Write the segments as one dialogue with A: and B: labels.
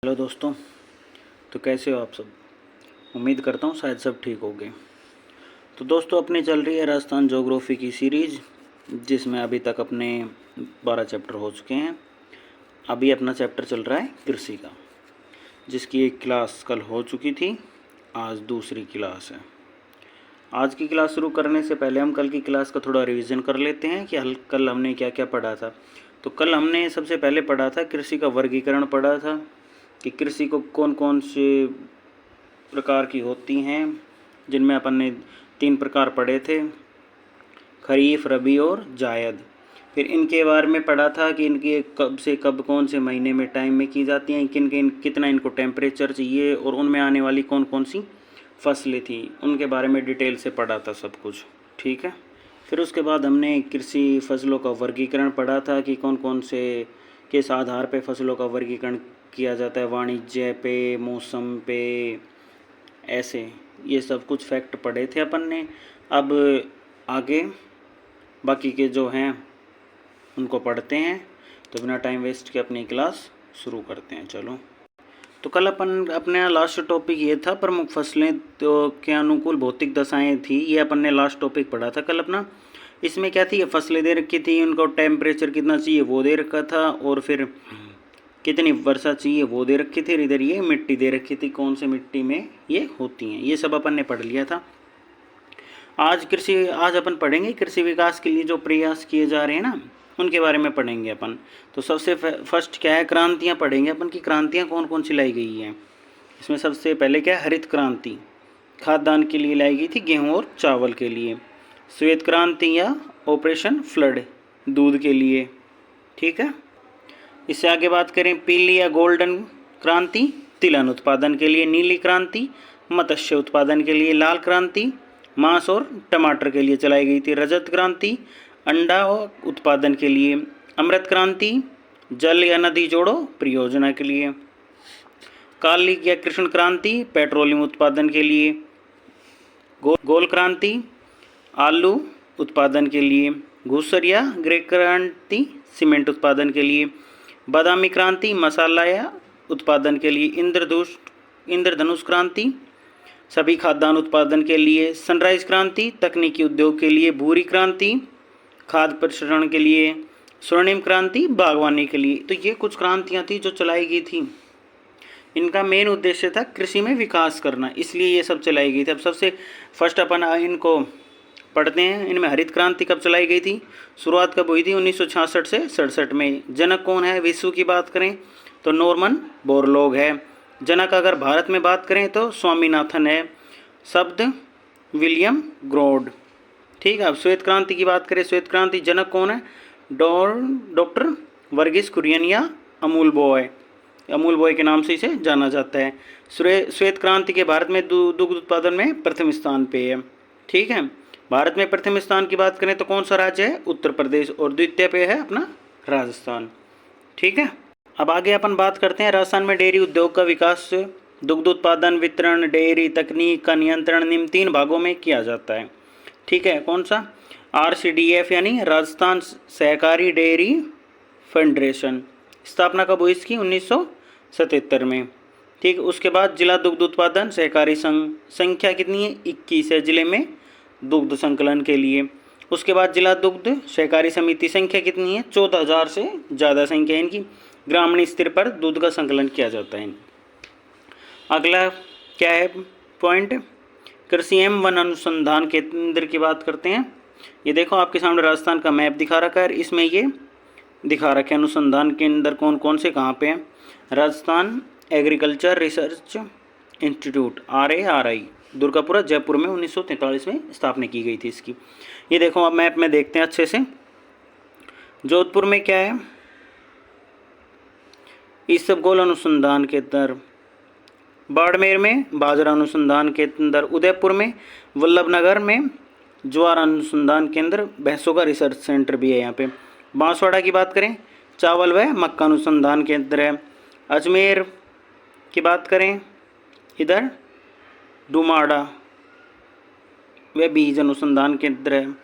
A: Hello दोस्तों। तो कैसे हो आप सब? उम्मीद करता हूँ शायद सब ठीक होंगे। तो दोस्तों, अपनी चल रही है राजस्थान ज्योग्राफी की सीरीज़, जिसमें अभी तक अपने 12 चैप्टर हो चुके हैं। अभी अपना चैप्टर चल रहा है कृषि का, जिसकी एक क्लास कल हो चुकी थी। आज दूसरी क्लास है। आज की क्लास शुरू करने से पहले हम कल की क्लास का थोड़ा रिवीजन कर लेते हैं कि कल हमने क्या क्या पढ़ा था। तो कल हमने सबसे पहले पढ़ा था कृषि का वर्गीकरण पढ़ा था कि कृषि को कौन कौन से प्रकार की होती हैं, जिनमें अपन ने 3 प्रकार पढ़े थे, खरीफ, रबी और जायद। फिर इनके बारे में पढ़ा था कि इनकी कब से कब कौन से महीने में टाइम में की जाती हैं, कितना इनको टेम्परेचर चाहिए, और उनमें आने वाली कौन कौन सी फसलें थी, उनके बारे में डिटेल से पढ़ा था सब कुछ। ठीक है। फिर उसके बाद हमने कृषि फसलों का वर्गीकरण पढ़ा था कि कौन कौन से किस आधार पे फसलों का वर्गीकरण किया जाता है, वाणिज्य पे, मौसम पे, ऐसे ये सब कुछ फैक्ट पढ़े थे अपन ने। अब आगे बाकी के जो हैं उनको पढ़ते हैं। तो बिना टाइम वेस्ट के अपनी क्लास शुरू करते हैं। चलो। तो कल अपन अपने लास्ट टॉपिक ये था प्रमुख फसलें तो के अनुकूल भौतिक दशाएं थी, ये अपन ने लास्ट टॉपिक पढ़ा था कल अपना। इसमें क्या थी, ये फसलें दे रखी थी, उनको टेम्परेचर कितना चाहिए वो दे रखा था, और फिर कितनी वर्षा चाहिए वो दे रखी थी। इधर ये मिट्टी दे रखी थी, कौन से मिट्टी में ये होती हैं, ये सब अपन ने पढ़ लिया था। आज अपन पढ़ेंगे कृषि विकास के लिए जो प्रयास किए जा रहे हैं ना, उनके बारे में पढ़ेंगे अपन। तो सबसे फर्स्ट क्या है, क्रांतियाँ पढ़ेंगे अपन की क्रांतियाँ कौन कौन सी लाई गई हैं। इसमें सबसे पहले क्या है, हरित क्रांति खाद्यान्न के लिए लाई गई थी, गेहूँ और चावल के लिए। श्वेत क्रांति या ऑपरेशन फ्लड दूध के लिए। ठीक है। इससे आगे बात करें, पीली या गोल्डन क्रांति तिलहन उत्पादन के लिए। नीली क्रांति मत्स्य उत्पादन के लिए। लाल क्रांति मांस और टमाटर के लिए चलाई गई थी। रजत क्रांति अंडा उत्पादन के लिए। अमृत क्रांति जल या नदी जोड़ो परियोजना के लिए। काली या कृष्ण क्रांति पेट्रोलियम उत्पादन के लिए। गोल क्रांति आलू उत्पादन के लिए। घूसर या ग्रे क्रांति सीमेंट उत्पादन के लिए। बादामी क्रांति मसाला या उत्पादन के लिए। इंद्रधनुष क्रांति सभी खाद्यान्न उत्पादन के लिए। सनराइज क्रांति तकनीकी उद्योग के लिए। भूरी क्रांति खाद्य प्रसंस्करण के लिए। स्वर्णिम क्रांति बागवानी के लिए। तो ये कुछ क्रांतियाँ थी जो चलाई गई थी। इनका मेन उद्देश्य था कृषि में विकास करना, इसलिए ये सब चलाई गई थी। अब सबसे फर्स्ट अपन इनको पढ़ते हैं। इनमें हरित क्रांति कब चलाई गई थी, शुरुआत कब हुई थी, 1966 से 67 में। जनक कौन है, विश्व की बात करें तो नॉर्मन बोरलॉग है। जनक अगर भारत में बात करें तो स्वामीनाथन है। शब्द विलियम ग्रोड। ठीक है। अब श्वेत क्रांति की बात करें, श्वेत क्रांति जनक कौन है, डॉक्टर वर्गीस कुरियन या अमूल बॉय के नाम से इसे जाना जाता है। श्वेत क्रांति के भारत में दुग्ध उत्पादन में प्रथम स्थान पे है। ठीक है। भारत में प्रथम स्थान की बात करें तो कौन सा राज्य है, उत्तर प्रदेश, और द्वितीय पे है अपना राजस्थान। ठीक है। अब आगे अपन बात करते हैं राजस्थान में डेयरी उद्योग का विकास। दुग्ध उत्पादन, वितरण, डेयरी तकनीक का नियंत्रण निम्न 3 भागों में किया जाता है। ठीक है। कौन सा, RCDF यानी राजस्थान सहकारी डेयरी फेडरेशन। स्थापना कब हुई इसकी, 1977 में। ठीक। उसके बाद जिला दुग्ध उत्पादन सहकारी संघ, संख्या कितनी है, 21 है जिले में दुग्ध संकलन के लिए। उसके बाद जिला दुग्ध सहकारी समिति, संख्या कितनी है, 14,000 से ज़्यादा संख्या है इनकी। ग्रामीण स्तर पर दूध का संकलन किया जाता है। अगला क्या है पॉइंट, कृषि एवं वन अनुसंधान केंद्र की बात करते हैं। ये देखो आपके सामने राजस्थान का मैप दिखा रखा है, इसमें ये दिखा रखे अनुसंधान केंद्र कौन कौन से कहाँ पे हैं। Rajasthan agriculture research institute RARI Durgapura Jaipur में 1943 में स्थापना की गई थी इसकी। ये देखो आप मैप में देखते हैं अच्छे से। जोधपुर में क्या है, इसबगोल अनुसंधान केंद्र। बाड़मेर में बाजरा अनुसंधान केंद्र। उदयपुर में, वल्लभनगर में ज्वार अनुसंधान केंद्र, भैंसों का रिसर्च सेंटर भी है यहाँ पे। बांसवाड़ा की बात करें, चावल व मक्का अनुसंधान केंद्र है। अजमेर की बात करें, इधर डुमाड़ा व बीज अनुसंधान केंद्र है।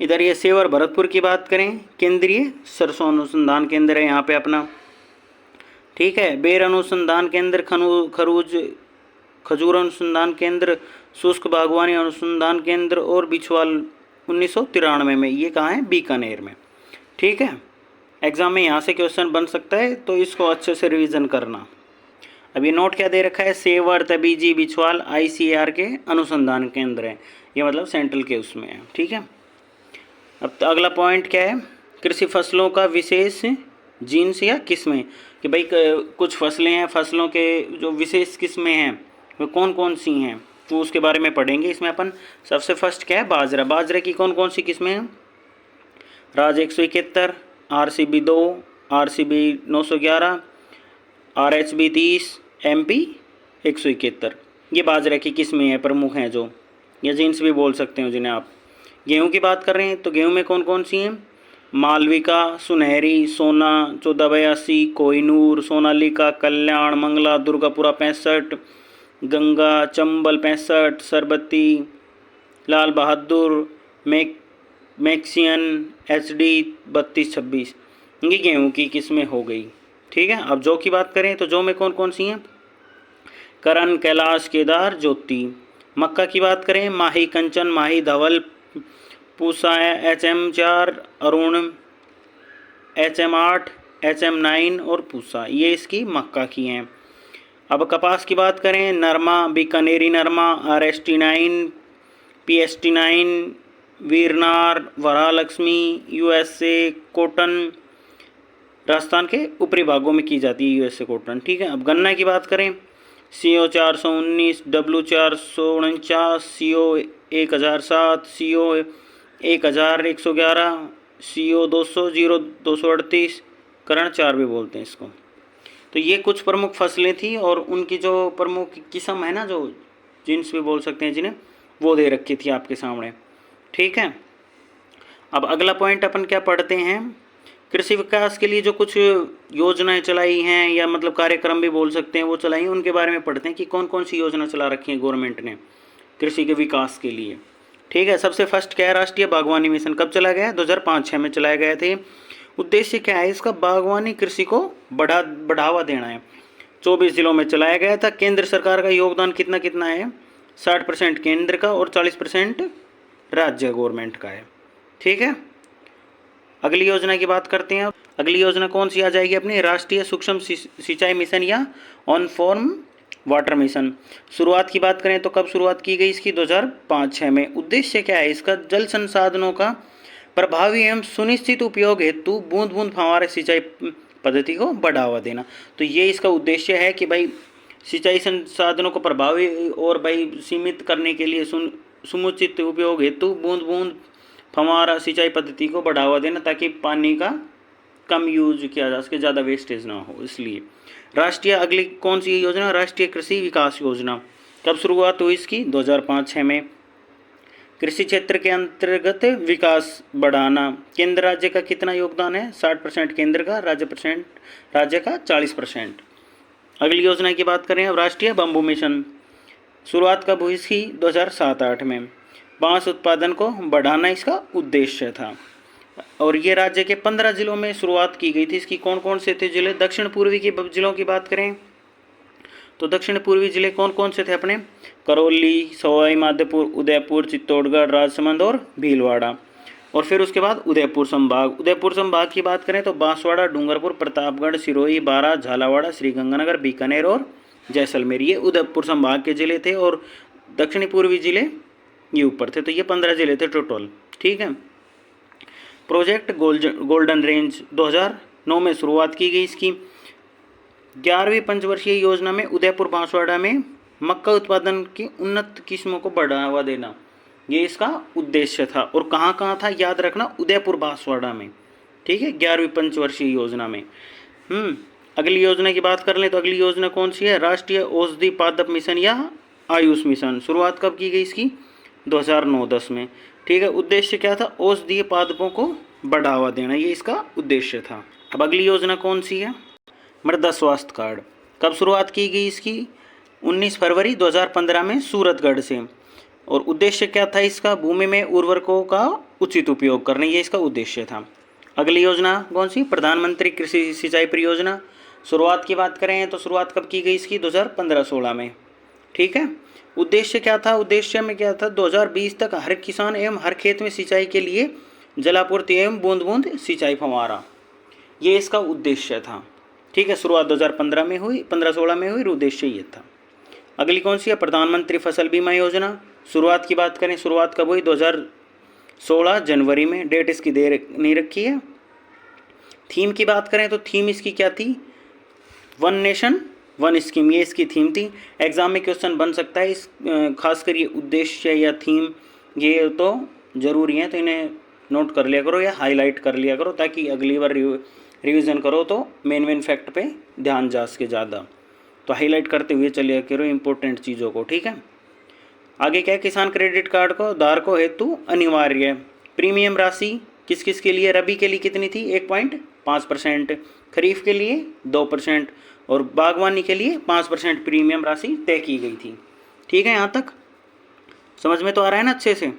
A: इधर ये सेवर भरतपुर की बात करें, केंद्रीय सरसों अनुसंधान केंद्र है यहाँ पे अपना। ठीक है। बेर अनुसंधान केंद्र, खजूर अनुसंधान केंद्र, शुष्क बागवानी अनुसंधान केंद्र और बिछवाल 1993 में, ये कहाँ है? बीकानेर में। ठीक है, एग्जाम में यहाँ से क्वेश्चन बन सकता है, तो इसको अच्छे से रिवीजन करना। अब ये नोट क्या दे रखा है? सेवर, तबीजी, बिछवाल ICAR के अनुसंधान केंद्र है, ये मतलब सेंट्रल के उसमें है। ठीक है, अब अगला पॉइंट क्या है? कृषि फसलों का विशेष जीन्स या किस्में, कि भाई कुछ फसलें हैं, फसलों के जो विशेष किस्में हैं वो कौन कौन सी हैं, तो उसके बारे में पढ़ेंगे इसमें अपन। सबसे फर्स्ट क्या है? बाजरा। बाजरे की कौन कौन सी किस्में हैं? राज 171, RCB 2, RCB 911, RHB 30, MP 171, ये बाजरे की किस्में हैं, प्रमुख हैं जो, या जीन्स भी बोल सकते हो जिन्हें आप। गेहूं की बात कर रहे हैं तो गेहूं में कौन कौन सी हैं? मालविका, सुनहरी, सोना 1482, कोहिनूर, सोनालिका, कल्याण, मंगला, दुर्गापुरा 65, गंगा, चंबल 65, सरबती, लाल बहादुर, मैक्सियन, HD 3226, ये गेहूं की किस्में हो गई। ठीक है, अब जौ की बात करें तो जौ में कौन कौन सी हैं? करण, कैलाश, केदार, ज्योति। मक्का की बात करें, माही, कंचन, माही, धवल, Pusa, HM4, Arun, HM8, HM9 और पूसा, ये इसकी मक्का की हैं। अब कपास की बात करें, नरमा, बीकानेरी नरमा, RST9, PST9, वीरनार, वरालक्ष्मी, USA कॉटन, राजस्थान के ऊपरी भागों में की जाती है USA कॉटन। ठीक है, अब गन्ना की बात करें, CO 419, W 449, CO 1007, CO 1111, CO 200, 0238, करण 4 भी बोलते हैं इसको। तो ये कुछ प्रमुख फसलें थी और उनकी जो प्रमुख किस्म है ना, जो जीन्स भी बोल सकते हैं जिन्हें, वो दे रखी थी आपके सामने। ठीक है, अब अगला पॉइंट अपन क्या पढ़ते हैं? कृषि विकास के लिए जो कुछ योजनाएं चलाई हैं, या मतलब कार्यक्रम भी बोल सकते हैं, वो चलाई हैं, उनके बारे में पढ़ते हैं कि कौन कौन सी योजना चला रखी है गवर्नमेंट ने कृषि के विकास के लिए। ठीक है, सबसे फर्स्ट क्या है? राष्ट्रीय बागवानी मिशन। कब चला गया? 2005-6 में चलाए गए थे। उद्देश्य क्या है इसका? बागवानी कृषि को बढ़ावा देना है। 24 जिलों में चलाया गया था। केंद्र सरकार का योगदान कितना कितना है? 60% केंद्र का और 40% राज्य गवर्नमेंट का है। ठीक है, अगली योजना की बात करते हैं। अगली योजना कौन सी आ जाएगी अपनी? राष्ट्रीय सूक्ष्म सिंचाई मिशन या ऑन फार्म वाटर मिशन। शुरुआत की बात करें तो कब शुरुआत की गई इसकी? 2005-6 में। उद्देश्य क्या है इसका? जल संसाधनों का प्रभावी एवं सुनिश्चित उपयोग हेतु बूंद बूंद फव्वारा सिंचाई पद्धति को बढ़ावा देना। तो ये इसका उद्देश्य है कि भाई सिंचाई संसाधनों को प्रभावी और भाई सीमित करने के लिए समुचित उपयोग हेतु बूंद बूंद फव्वारा सिंचाई पद्धति को बढ़ावा देना, ताकि पानी का कम यूज किया जा सके, ज़्यादा वेस्टेज ना हो, इसलिए। राष्ट्रीय अगली कौन सी योजना? राष्ट्रीय कृषि विकास योजना। कब शुरुआत हुई इसकी? 2005-6 में। कृषि क्षेत्र के अंतर्गत विकास बढ़ाना। केंद्र राज्य का कितना योगदान है? 60% केंद्र का, राज्य का 40%। अगली योजना की बात करें अब, राष्ट्रीय बम्बू मिशन। शुरुआत कब हुई इसकी? 2007-8 में। बांस उत्पादन को बढ़ाना इसका उद्देश्य था, और ये राज्य के 15 जिलों में शुरुआत की गई थी इसकी। कौन कौन से थे जिले? दक्षिण पूर्वी के जिलों की बात करें तो दक्षिण पूर्वी जिले कौन कौन से थे अपने? करौली, सवाई माधोपुर, उदयपुर, चित्तौड़गढ़, राजसमंद और भीलवाड़ा। और फिर उसके बाद उदयपुर संभाग। उदयपुर संभाग की बात करें तो बांसवाड़ा, डूंगरपुर, प्रतापगढ़, सिरोही, बारां, झालावाड़, श्रीगंगानगर, बीकानेर और जैसलमेर, ये उदयपुर संभाग के जिले थे, और दक्षिणी पूर्वी जिले ये ऊपर थे। तो ये 15 जिले थे टोटल। ठीक है, प्रोजेक्ट गोल्डन रेंज 2009 में शुरुआत की गई इसकी। 11वीं पंचवर्षीय योजना में उदयपुर बांसवाड़ा में मक्का उत्पादन की उन्नत किस्मों को बढ़ावा देना, ये इसका उद्देश्य था। और कहाँ कहाँ था याद रखना? उदयपुर बांसवाड़ा में। ठीक है, 11वीं पंचवर्षीय योजना में। अगली योजना की बात कर लें तो अगली योजना कौन सी है? राष्ट्रीय औषधि पादप मिशन या आयुष मिशन। शुरुआत कब की गई इसकी? 2009-10 में। ठीक है, उद्देश्य क्या था? औषधीय पादपों को बढ़ावा देना, ये इसका उद्देश्य था। अब अगली योजना कौन सी है? मृदा स्वास्थ्य कार्ड। कब शुरुआत की गई इसकी? 19 फरवरी 2015 में सूरतगढ़ से। और उद्देश्य क्या था इसका? भूमि में उर्वरकों का उचित उपयोग करना, ये इसका उद्देश्य था। अगली योजना कौन सी? प्रधानमंत्री कृषि सिंचाई परियोजना। शुरुआत की बात करें तो शुरुआत कब की गई इसकी, 2015-16 में। ठीक है। उद्देश्य क्या था, उद्देश्य में क्या था, 2020 तक हर किसान एवं हर खेत में सिंचाई के लिए जलापूर्ति एवं बूंद बूंद सिंचाई फव्वारा, ये इसका उद्देश्य था। ठीक है, शुरुआत 2015 में हुई, 15-16 में हुई, उद्देश्य ये था। अगली कौन सी है, प्रधानमंत्री फसल बीमा योजना। शुरुआत की बात करें, शुरुआत कब हुई, 2016 जनवरी में, डेट इसकी दे नहीं रखी है। थीम की बात करें तो थीम इसकी क्या थी, वन नेशन वन स्कीम, ये इसकी थीम थी। एग्जाम में क्वेश्चन बन सकता है इस, खासकर ये उद्देश्य या थीम ये तो जरूरी है, तो इन्हें नोट कर लिया करो या हाईलाइट कर लिया करो, ताकि अगली बार रिवीजन करो तो मेन फैक्ट पे ध्यान जा सके ज़्यादा। तो हाईलाइट करते हुए चलिए करो इंपॉर्टेंट चीज़ों को। ठीक है। आगे क्या है, किसान क्रेडिट कार्ड को धारकों हेतु अनिवार्य। प्रीमियम राशि किस किस के लिए, रबी के लिए कितनी थी, 1.5%, खरीफ के लिए 2% और बागवानी के लिए 5% प्रीमियम राशि तय की गई थी। ठीक है, यहाँ तक समझ में तो आ रहा है ना अच्छे से।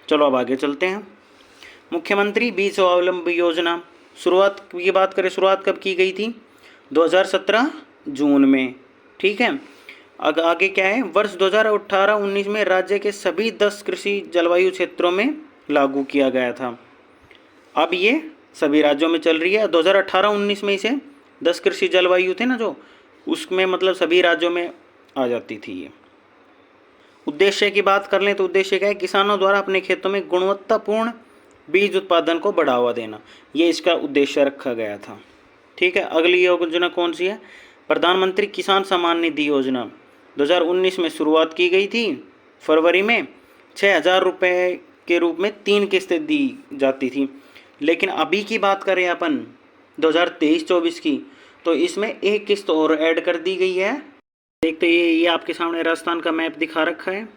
A: चलो अब आगे चलते हैं। मुख्यमंत्री बीज स्वावलंबी योजना, शुरुआत की बात करें, शुरुआत कब की गई थी, 2017 जून में। ठीक है। आगे क्या है, वर्ष 2018-19 में राज्य के सभी 10 कृषि जलवायु क्षेत्रों में लागू किया गया था। अब ये सभी राज्यों में चल रही है। 2018-19 में इसे 10 कृषि जलवायु थे ना जो, उसमें मतलब सभी राज्यों में आ जाती थी ये। उद्देश्य की बात कर लें तो उद्देश्य क्या है, किसानों द्वारा अपने खेतों में गुणवत्तापूर्ण बीज उत्पादन को बढ़ावा देना, ये इसका उद्देश्य रखा गया था। ठीक है। अगली योजना कौन सी है, प्रधानमंत्री किसान सम्मान निधि योजना, 2019 में शुरुआत की गई थी। फरवरी में 6,000 रुपये के रूप में 3 किस्तें दी जाती थी। लेकिन अभी की बात करें अपन 2023-24 की, तो इसमें एक किस्त और ऐड कर दी गई है। देखते ये आपके सामने राजस्थान का मैप दिखा रखा है,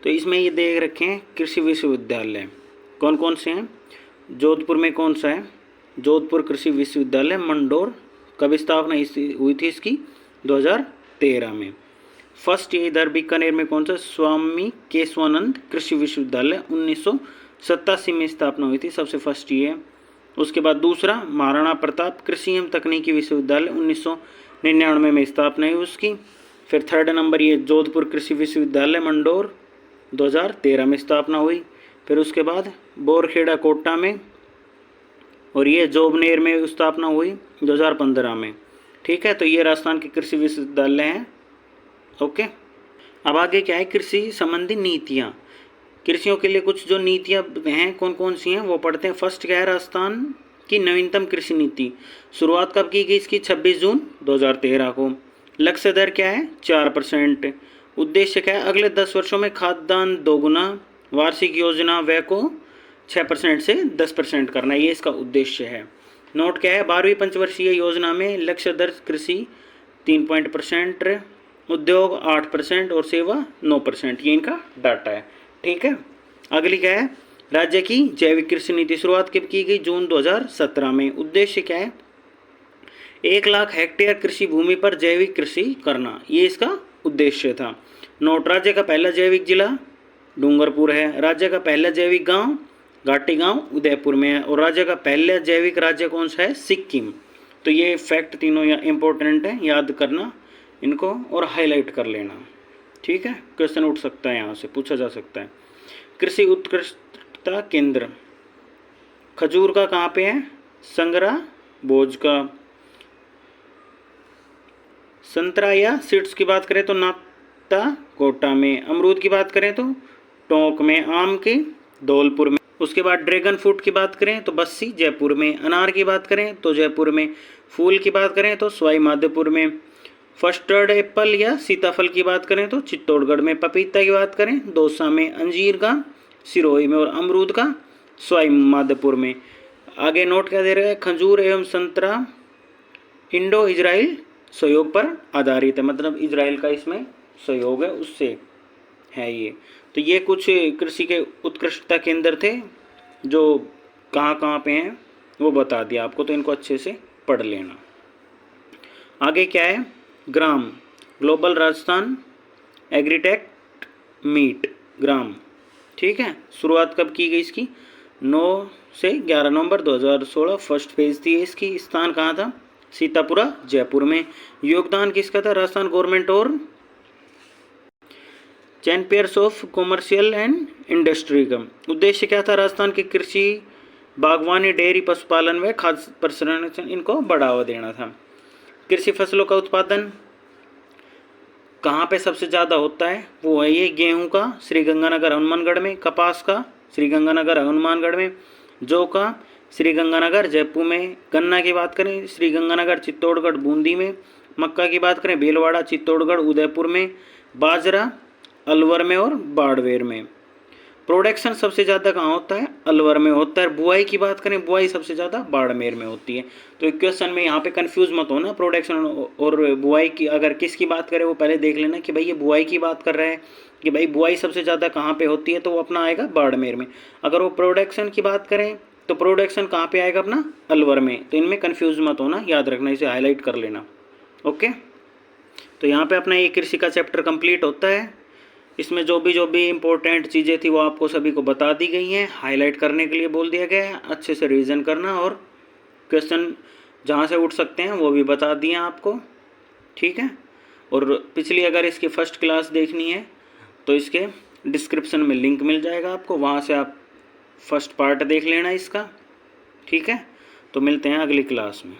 A: तो इसमें ये देख रखे हैं कृषि विश्वविद्यालय कौन कौन से हैं। जोधपुर में कौन सा है, जोधपुर कृषि विश्वविद्यालय मंडोर, कब स्थापना हुई थी इसकी, 2013 में। फर्स्ट ये इधर बीकानेर में कौन सा, स्वामी केशवानंद कृषि विश्वविद्यालय, 1987 में स्थापना हुई थी, सबसे फर्स्ट ये। उसके बाद दूसरा महाराणा प्रताप कृषि एवं तकनीकी विश्वविद्यालय, 1999 में स्थापना हुई उसकी। फिर थर्ड नंबर ये जोधपुर कृषि विश्वविद्यालय मंडोर, 2013 में स्थापना हुई। फिर उसके बाद बोरखेड़ा कोटा में, और ये जोबनेर में स्थापना हुई 2015 में। ठीक है। तो ये राजस्थान के कृषि विश्वविद्यालय हैं। ओके। अब आगे क्या है, कृषि संबंधी नीतियाँ, कृषियों के लिए कुछ जो नीतियाँ हैं कौन कौन सी हैं वो पढ़ते हैं। फर्स्ट क्या है, राजस्थान की नवीनतम कृषि नीति, शुरुआत कब की गई इसकी, 26 जून 2013 को। लक्ष्य दर क्या है, 4%। उद्देश्य क्या है, अगले 10 वर्षों में खाद्यान्न दोगुना, वार्षिक योजना व्यय को 6% से 10% करना, ये इसका उद्देश्य है। नोट क्या है, 12वीं पंचवर्षीय योजना में लक्ष्य दर कृषि 3%, उद्योग 8% और सेवा 9%, ये इनका डाटा है। ठीक है। अगली क्या है, राज्य की जैविक कृषि नीति, शुरुआत कब की गई, जून 2017 में। उद्देश्य क्या है, 1 लाख हेक्टेयर कृषि भूमि पर जैविक कृषि करना, ये इसका उद्देश्य था। नोट, राज्य का पहला जैविक जिला डूंगरपुर है, राज्य का पहला जैविक गांव घाटी गांव उदयपुर में है, और राज्य का पहला जैविक राज्य कौन सा है, सिक्किम। तो ये फैक्ट तीनों यहाँ इंपॉर्टेंट है, याद करना इनको और हाईलाइट कर लेना। ठीक है, क्वेश्चन उठ सकता है, यहाँ से पूछा जा सकता है। कृषि उत्कृष्टता केंद्र खजूर का कहाँ पे है, संगरा भोज का। संतरा या सीड्स की बात करें तो नाता कोटा में। अमरूद की बात करें तो टोंक में। आम के धौलपुर में। उसके बाद ड्रैगन फ्रूट की बात करें तो बस्सी जयपुर में। अनार की बात करें तो जयपुर में। फूल की बात करें तो सवाई माधोपुर में। फस्टर्ड एप्पल या सीताफल की बात करें तो चित्तौड़गढ़ में। पपीता की बात करें दौसा में। अंजीर का सिरोही में, और अमरूद का सवाई माधोपुर में। आगे नोट क्या दे रहा है, खजूर एवं संतरा इंडो इजराइल सहयोग पर आधारित है, मतलब इजराइल का इसमें सहयोग है उससे है ये। तो ये कुछ कृषि के उत्कृष्टता केंद्र थे जो कहाँ कहाँ पे हैं वो बता दिया आपको, तो इनको अच्छे से पढ़ लेना। आगे क्या है, ग्राम ग्लोबल राजस्थान एग्रीटेक मीट ग्राम। ठीक है, शुरुआत कब की गई इसकी, 9 से 11 नवंबर 2016 फर्स्ट फेज थी इसकी। स्थान कहाँ था, सीतापुरा जयपुर में। योगदान किसका था? राजस्थान गवर्नमेंट और champions of commercial and industry का। उद्देश्य क्या था? राजस्थान की कृषि, बागवानी, डेयरी, पशुपालन व खाद्य प्रसंस्करण इनको बढ़ावा देना था। कृषि फसलों का उत्पादन कहाँ पे सबसे ज़्यादा होता है? वो है ये गेहूं का श्रीगंगानगर हनुमानगढ़ में, कपास का श्रीगंगानगर हनुमानगढ़ में, जौ का श्रीगंगानगर जयपुर में, गन्ना की बात करें श्रीगंगानगर चित्तौड़गढ़ बूंदी में, मक्का की बात करें भीलवाड़ा चित्तौड़गढ़ उदयपुर में, बाजरा अलवर में और बाड़मेर में। प्रोडक्शन सबसे ज़्यादा कहाँ होता है? अलवर में होता है। बुआई की बात करें, बुआई सबसे ज़्यादा बाड़मेर में होती है। तो एक क्वेश्चन में यहाँ पे कंफ्यूज मत होना, प्रोडक्शन और बुआई की अगर किसकी बात करें वो पहले देख लेना कि भाई ये बुआई की बात कर रहा है कि भाई बुआई सबसे ज़्यादा कहाँ पे होती है, तो वो अपना आएगा बाड़मेर में। अगर वो प्रोडक्शन की बात करें तो प्रोडक्शन कहाँ पे आएगा? अपना अलवर में। तो इनमें कन्फ्यूज मत होना, याद रखना, इसे हाईलाइट कर लेना। ओके, तो यहाँ पे अपना ये कृषि का चैप्टर कंप्लीट होता है। इसमें जो भी इम्पोर्टेंट चीज़ें थी वो आपको सभी को बता दी गई हैं, हाईलाइट करने के लिए बोल दिया गया है। अच्छे से रिवीजन करना और क्वेश्चन जहाँ से उठ सकते हैं वो भी बता दिए आपको, ठीक है। और पिछली अगर इसकी फर्स्ट क्लास देखनी है तो इसके डिस्क्रिप्शन में लिंक मिल जाएगा आपको, वहाँ से आप फर्स्ट पार्ट देख लेना इसका, ठीक है। तो मिलते हैं अगली क्लास में।